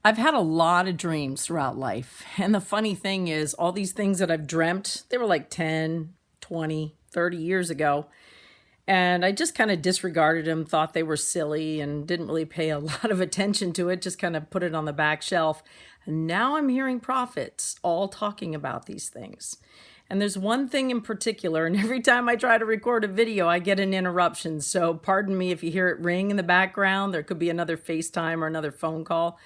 I've had a lot of dreams throughout life. And the funny thing is, all these things that I've dreamt, they were like 10, 20, 30 years ago. And I just kind of disregarded them, thought they were silly, and didn't really pay a lot of attention to it, just kind of put it on the back shelf. And now I'm hearing prophets all talking about these things. And there's one thing in particular, and every time I try to record a video, I get an interruption. So pardon me if you hear it ring in the background. There could be another FaceTime or another phone call.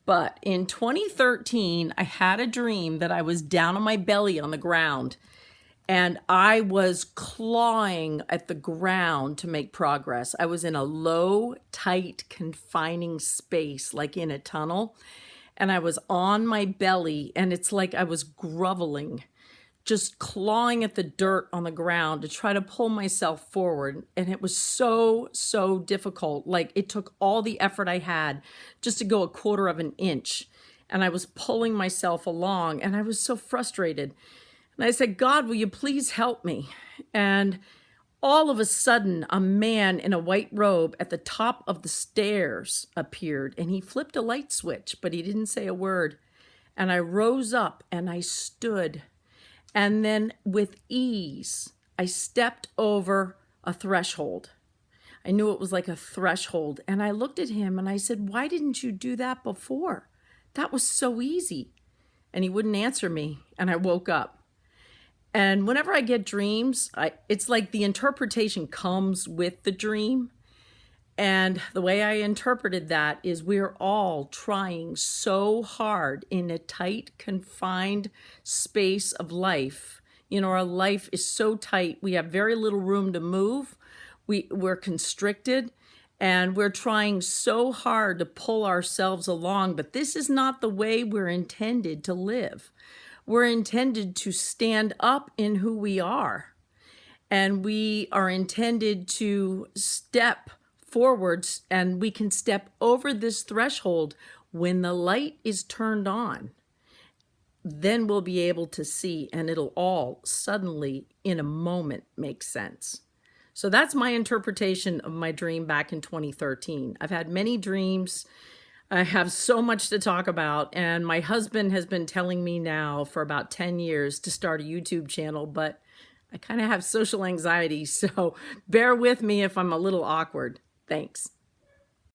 But in 2013, I had a dream that I was down on my belly on the ground and I was clawing at the ground to make progress. I was in a low, tight, confining space, like in a tunnel, and I was on my belly, and it's like I was groveling, just clawing at the dirt on the ground to try to pull myself forward. And it was so difficult. Like it took all the effort I had just to go a quarter of an inch. And I was pulling myself along and I was so frustrated. And I said, God, will you please help me? And all of a sudden, a man in a white robe at the top of the stairs appeared and he flipped a light switch, but he didn't say a word. And I rose up and I stood. And then with ease, I stepped over a threshold. I knew it was like a threshold. And I looked at him and I said, why didn't you do that before? That was so easy. And he wouldn't answer me. And I woke up. And whenever I get dreams, it's like the interpretation comes with the dream. And the way I interpreted that is we're all trying so hard in a tight, confined space of life. You know, our life is so tight. We have very little room to move. We're constricted and we're trying so hard to pull ourselves along. But this is not the way we're intended to live. We're intended to stand up in who we are. And we are intended to step forwards, and we can step over this threshold when the light is turned on. Then we'll be able to see, and it'll all suddenly in a moment make sense. So that's my interpretation of my dream back in 2013. I've had many dreams. I have so much to talk about, and my husband has been telling me now for about 10 years to start a YouTube channel, but I kind of have social anxiety, so bear with me if I'm a little awkward. Thanks.